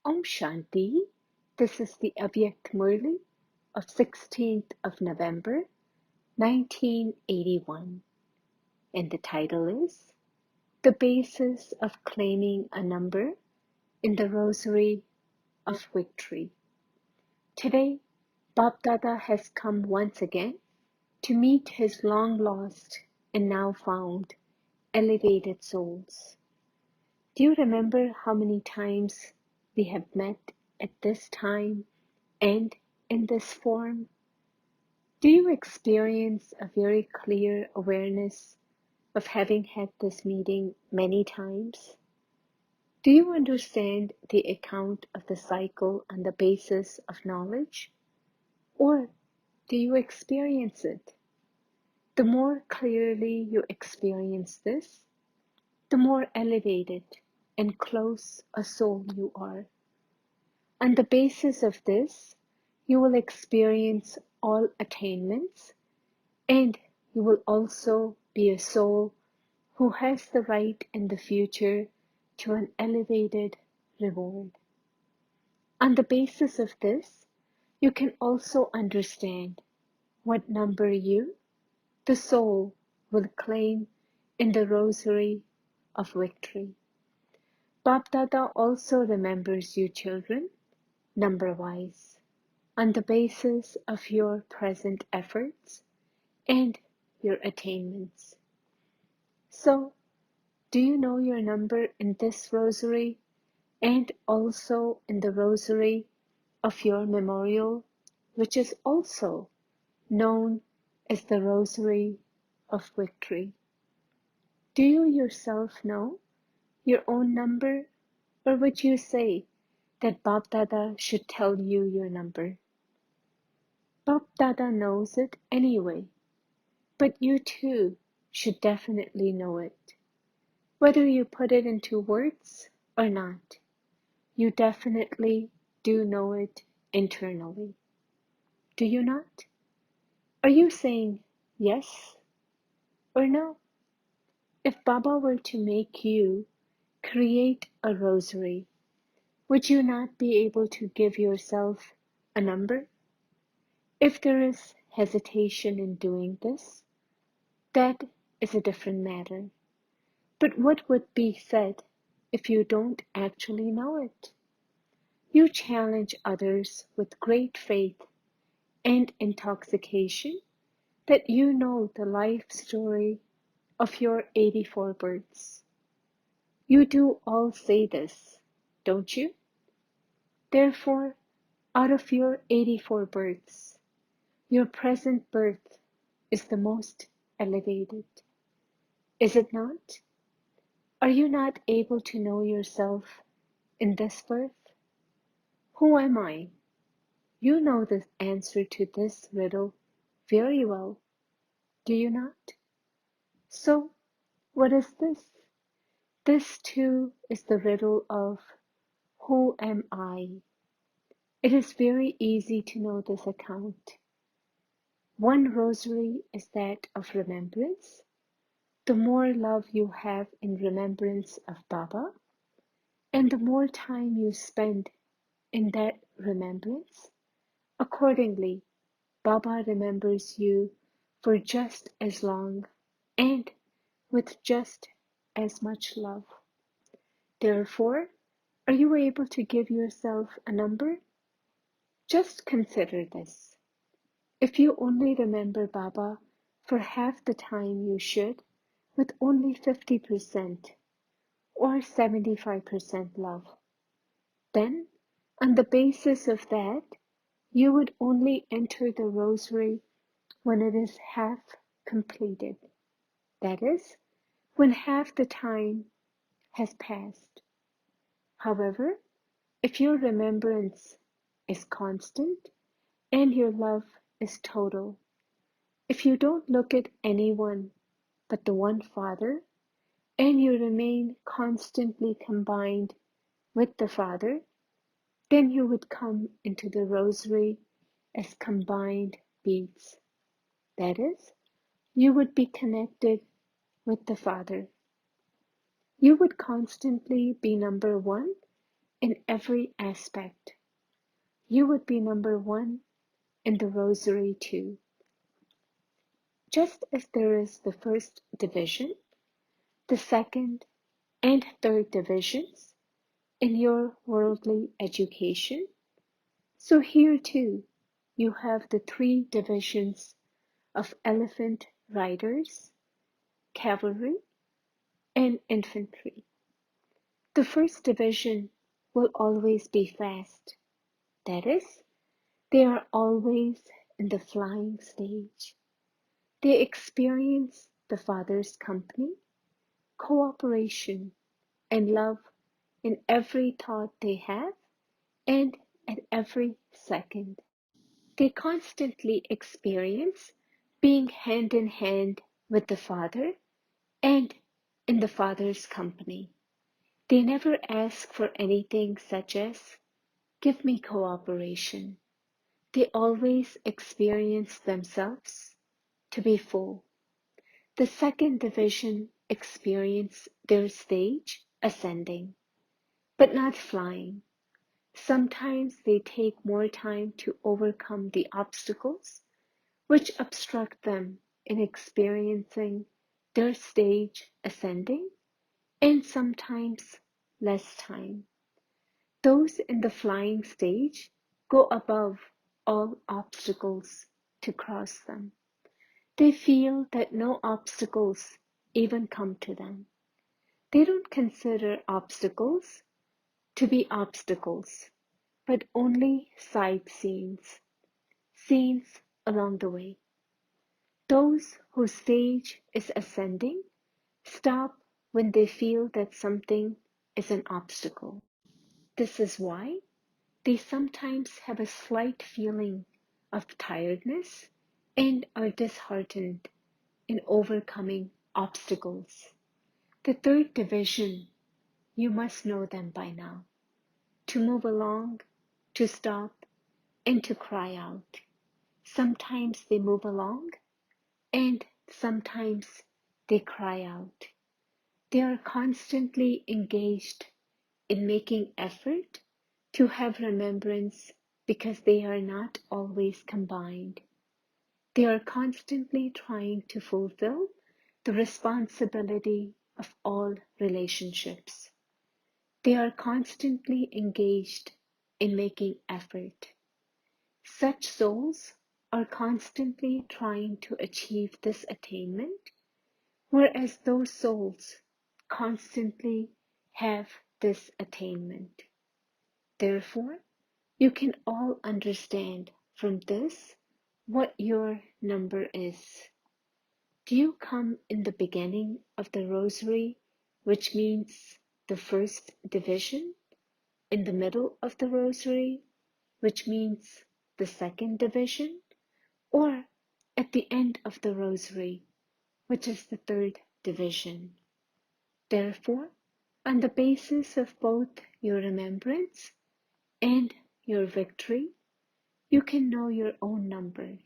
Om Shanti. This is the Avyakt Murli of 16th of November, 1981. And the title is The Basis of Claiming a Number in the Rosary of Victory. Today, Bap Dada has come once again to meet his long lost and now found elevated souls. Do you remember how many times we have met at this time and in this form? Do you experience a very clear awareness of having had this meeting many times? Do you understand the account of the cycle on the basis of knowledge? Or do you experience it? The more clearly you experience this, the more elevated and close a soul you are. On the basis of this, you will experience all attainments, and you will also be a soul who has the right in the future to an elevated reward. On the basis of this, you can also understand what number you, the soul, will claim in the rosary of victory. Bap Dada also remembers you children, number-wise, on the basis of your present efforts and your attainments. So, do you know your number in this rosary and also in the rosary of your memorial, which is also known as the rosary of victory? Do you yourself know your own number, or would you say that Bap Dada should tell you your number? Bap Dada knows it anyway, but you too should definitely know it. Whether you put it into words or not, you definitely do know it internally. Do you not? Are you saying yes or no? If Baba were to make you create a rosary, would you not be able to give yourself a number? If there is hesitation in doing this, that is a different matter. But what would be said if you don't actually know it? You challenge others with great faith and intoxication that you know the life story of your 84 births. You do all say this, don't you? Therefore, out of your 84 births, your present birth is the most elevated. Is it not? Are you not able to know yourself in this birth? Who am I? You know the answer to this riddle very well, do you not? So, what is this? This too is the riddle of who am I? It is very easy to know this account. One rosary is that of remembrance. The more love you have in remembrance of Baba, and the more time you spend in that remembrance, accordingly, Baba remembers you for just as long and with just as much love. Therefore, are you able to give yourself a number? Just consider this. If you only remember Baba for half the time you should, with only 50% or 75% love, then, on the basis of that, you would only enter the rosary when it is half completed. That is, when half the time has passed. However, if your remembrance is constant and your love is total, if you don't look at anyone but the one Father, and you remain constantly combined with the Father, then you would come into the rosary as combined beads. That is, you would be connected with the Father. You would constantly be number one in every aspect, you would be number one in the rosary too. Just as there is the first division, the second and third divisions in your worldly education, so here too you have the three divisions of elephant riders, cavalry, and infantry. The first division will always be fast. That is, they are always in the flying stage. They experience the Father's company, cooperation, and love in every thought they have and at every second. They constantly experience being hand in hand with the Father and in the Father's company. They never ask for anything such as, "Give me cooperation." They always experience themselves to be full. The second division experience their stage ascending, but not flying. Sometimes they take more time to overcome the obstacles which obstruct them in experiencing their stage ascending, and sometimes less time. Those in the flying stage go above all obstacles to cross them. They feel that no obstacles even come to them. They don't consider obstacles to be obstacles, but only side scenes along the way. Those whose stage is ascending stop when they feel that something is an obstacle. This is why they sometimes have a slight feeling of tiredness and are disheartened in overcoming obstacles. The third division, you must know them by now. To move along, to stop, and to cry out. Sometimes they move along, and sometimes they cry out. They are constantly engaged in making effort to have remembrance because they are not always combined. They are constantly trying to fulfill the responsibility of all relationships. They are constantly engaged in making effort. Such souls are constantly trying to achieve this attainment, whereas those souls constantly have this attainment. Therefore, you can all understand from this what your number is. Do you come in the beginning of the rosary, which means the first division, in the middle of the rosary, which means the second division, or at the end of the rosary, which is the third division? Therefore, on the basis of both your remembrance and your victory, you can know your own number.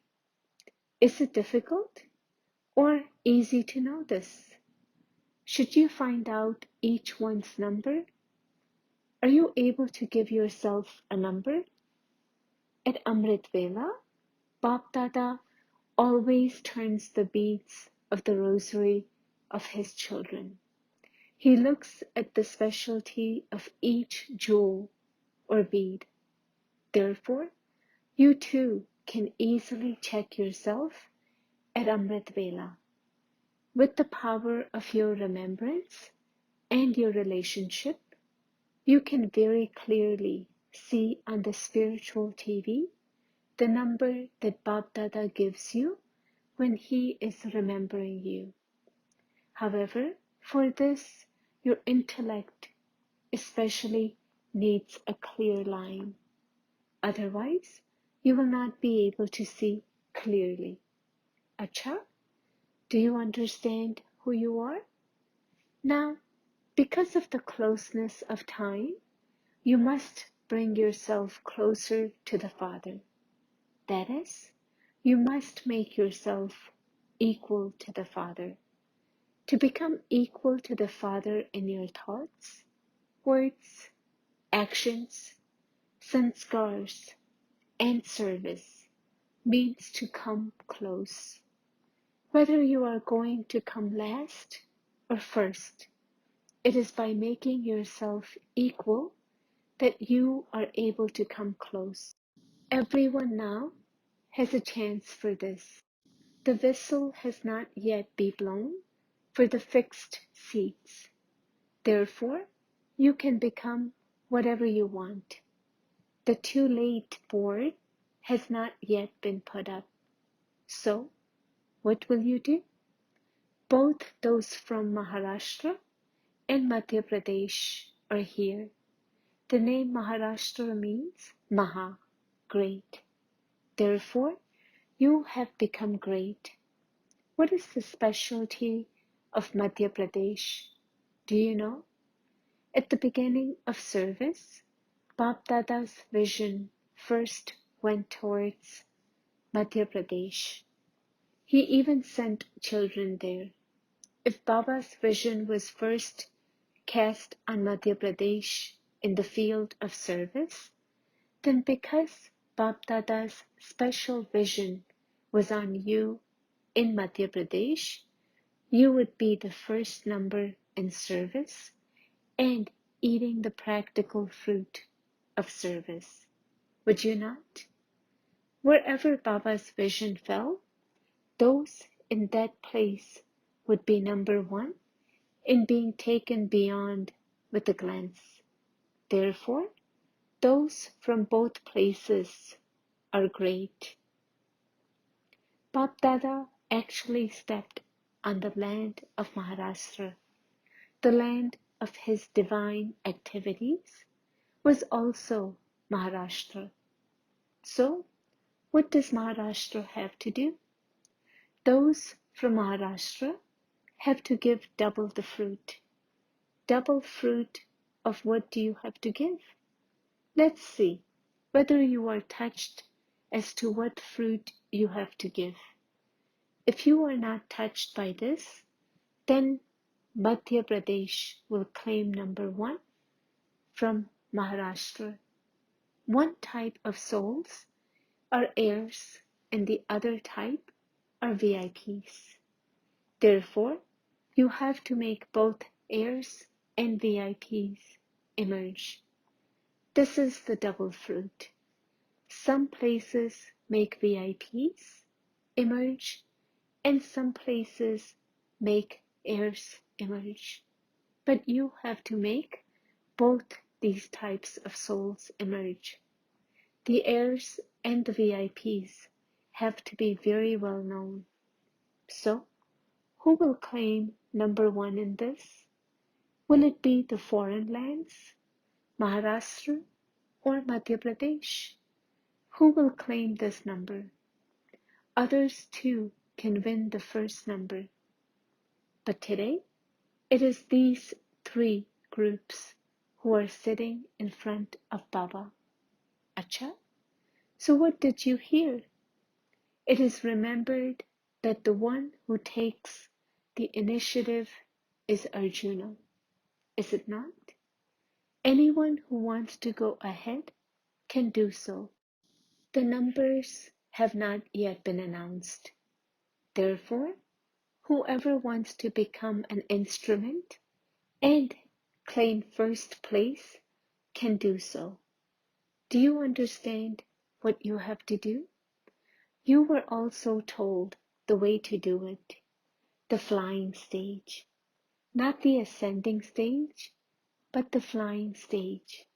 Is it difficult or easy to know this? Should you find out each one's number? Are you able to give yourself a number? At Amrit Vela, Bap Dada always turns the beads of the rosary of his children. He looks at the specialty of each jewel or bead. Therefore, you too can easily check yourself at Amrit Vela. With the power of your remembrance and your relationship, you can very clearly see on the spiritual TV the number that Bab Dada gives you when he is remembering you. However, for this, your intellect especially needs a clear line. Otherwise, you will not be able to see clearly. Acha, do you understand who you are? Now, because of the closeness of time, you must bring yourself closer to the Father. That is, you must make yourself equal to the Father. To become equal to the Father in your thoughts, words, actions, sanskars, and service means to come close. Whether you are going to come last or first, it is by making yourself equal that you are able to come close. Everyone now has a chance for this. The whistle has not yet been blown for the fixed seats. Therefore, you can become whatever you want. The too late board has not yet been put up. So, what will you do? Both those from Maharashtra and Madhya Pradesh are here. The name Maharashtra means Maha, great. Therefore, you have become great. What is the specialty of Madhya Pradesh? Do you know? At the beginning of service, Bap Dada's vision first went towards Madhya Pradesh. He even sent children there. If Baba's vision was first cast on Madhya Pradesh in the field of service, then because Bap Dada's special vision was on you in Madhya Pradesh, you would be the first number in service and eating the practical fruit of service. Would you not? Wherever Baba's vision fell, those in that place would be number one in being taken beyond with a glance. Therefore, those from both places are great. Bap Dada actually stepped on the land of Maharashtra. The land of his divine activities was also Maharashtra. So, what does Maharashtra have to do? Those from Maharashtra have to give double the fruit. Double fruit of what do you have to give? Let's see whether you are touched as to what fruit you have to give. If you are not touched by this, then Madhya Pradesh will claim number one from Maharashtra. One type of souls are heirs and the other type are VIPs. Therefore, you have to make both heirs and VIPs emerge. This is the double fruit. Some places make VIPs emerge and some places make heirs emerge. But you have to make both these types of souls emerge. The heirs and the VIPs have to be very well known. So, who will claim number one in this? Will it be the foreign lands, Maharashtra or Madhya Pradesh? Who will claim this number? Others too can win the first number. But today, it is these three groups who are sitting in front of Baba. Acha? So what did you hear? It is remembered that the one who takes the initiative is Arjuna. Is it not? Anyone who wants to go ahead can do so. The numbers have not yet been announced. Therefore, whoever wants to become an instrument and claim first place can do so. Do you understand what you have to do? You were also told the way to do it, the flying stage, not the ascending stage, but the flying stage.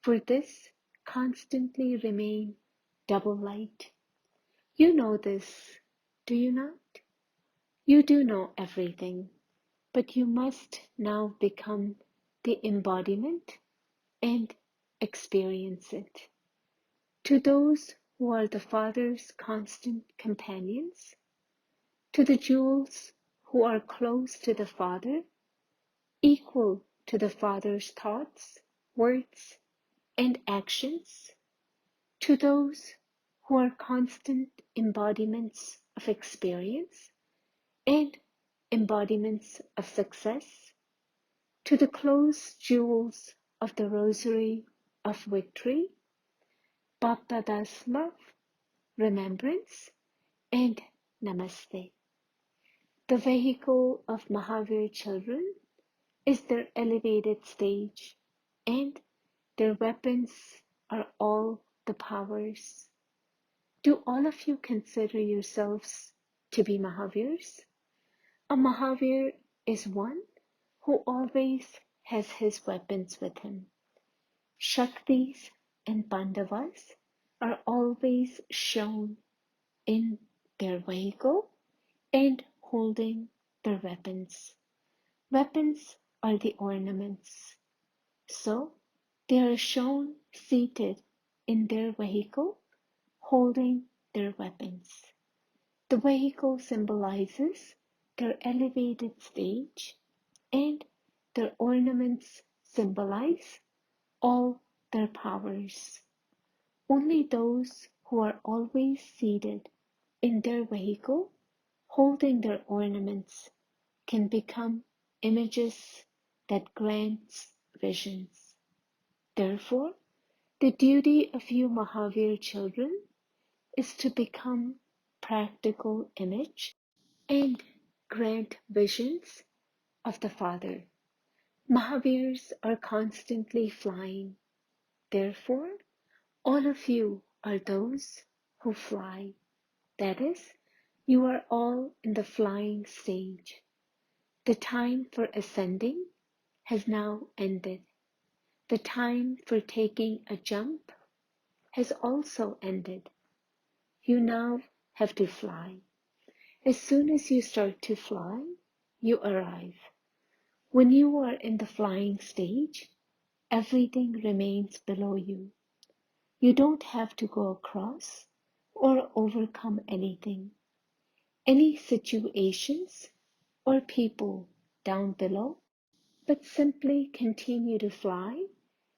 For this, constantly remain double light. You know this, do you not? You do know everything, but you must now become the embodiment and experience it. To those who are the Father's constant companions, to the jewels who are close to the Father, equal to the Father's thoughts, words, and actions, to those who are constant embodiments of experience and embodiments of success, to the close jewels of the rosary of victory, Baptada's love, remembrance, and Namaste. The vehicle of Mahavir children is their elevated stage, and their weapons are all the powers. Do all of you consider yourselves to be Mahavirs? A Mahavir is one who always has his weapons with him. Shaktis and Pandavas are always shown in their vehicle and holding their weapons. Weapons are the ornaments. So they are shown seated in their vehicle, holding their weapons. The vehicle symbolizes their elevated stage, and their ornaments symbolize all their powers. Only those who are always seated in their vehicle, holding their ornaments, can become images that grants visions. Therefore, the duty of you Mahavir children is to become practical image and grant visions of the Father. Mahavirs are constantly flying. Therefore, all of you are those who fly. That is, you are all in the flying stage. The time for ascending has now ended. The time for taking a jump has also ended. You now have to fly. As soon as you start to fly, you arrive. When you are in the flying stage, everything remains below you. You don't have to go across or overcome anything, any situations or people down below, but simply continue to fly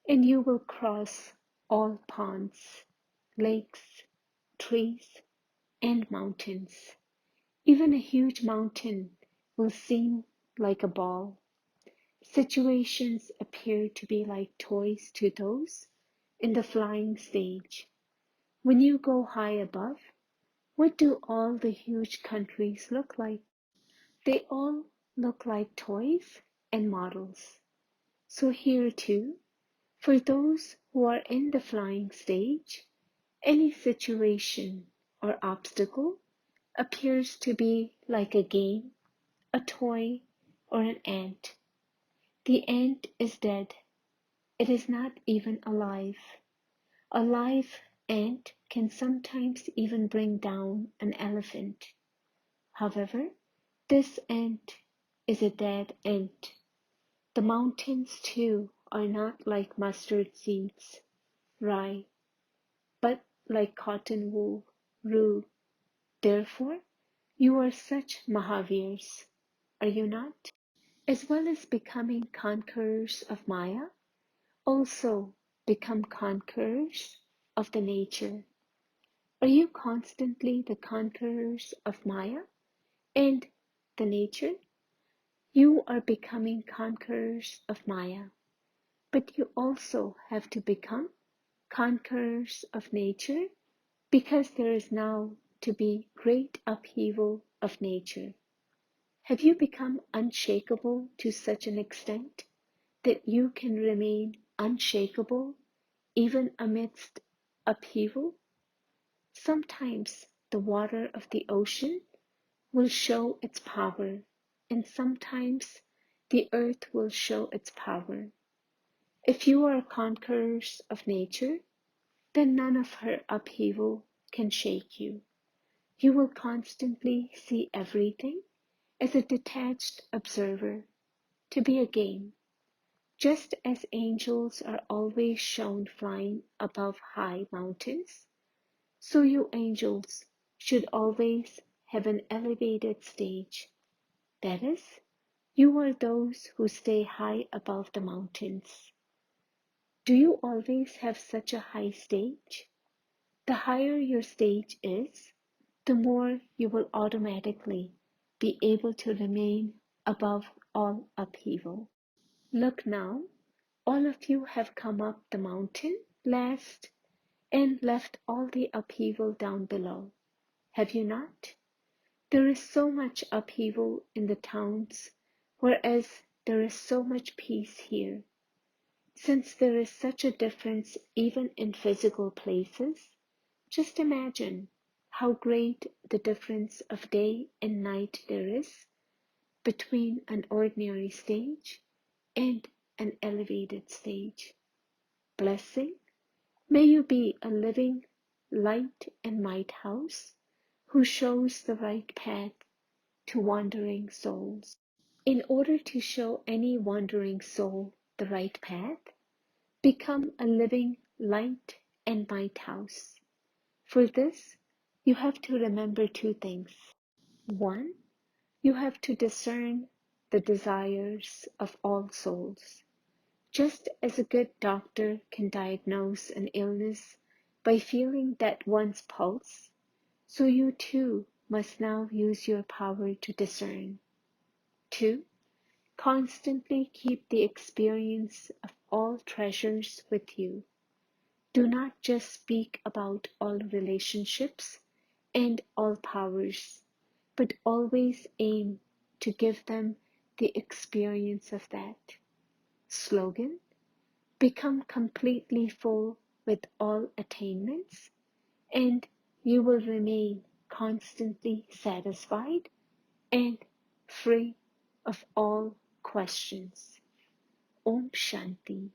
and you will cross all ponds, lakes, trees, and mountains. Even a huge mountain will seem like a ball. Situations appear to be like toys to those in the flying stage. When you go high above, what do all the huge countries look like? They all look like toys and models. So here too, for those who are in the flying stage, any situation or obstacle appears to be like a game, a toy, or an ant. The ant is dead. It is not even alive. A live ant can sometimes even bring down an elephant. However, this ant is a dead ant. The mountains too are not like mustard seeds, rye, but like cotton wool, rue. Therefore, you are such Mahavirs, are you not? As well as becoming conquerors of Maya, also become conquerors of the nature. Are you constantly the conquerors of Maya and the nature? You are becoming conquerors of Maya, but you also have to become conquerors of nature because there is now to be great upheaval of nature. Have you become unshakable to such an extent that you can remain unshakable even amidst upheaval? Sometimes the water of the ocean will show its power, and sometimes the earth will show its power. If you are conquerors of nature, then none of her upheaval can shake you. You will constantly see everything as a detached observer, to be a game. Just as angels are always shown flying above high mountains, so you angels should always have an elevated stage. That is, you are those who stay high above the mountains. Do you always have such a high stage? The higher your stage is, the more you will automatically be able to remain above all upheaval. Look now, All of you have come up the mountain last and left all the upheaval down below. Have you not? There is so much upheaval in the towns, whereas there is so much peace here. Since there is such a difference even in physical places, just imagine how great the difference of day and night there is between an ordinary stage and an elevated stage. Blessing, may you be a living light and might house who shows the right path to wandering souls. In order to show any wandering soul the right path, become a living light and might house. For this, you have to remember two things. One, you have to discern the desires of all souls. Just as a good doctor can diagnose an illness by feeling that one's pulse, so you too must now use your power to discern. 2. Constantly keep the experience of all treasures with you. Do not just speak about all relationships and all powers, but always aim to give them the experience of that. Slogan: become completely full with all attainments, and you will remain constantly satisfied and free of all questions. Om Shanti.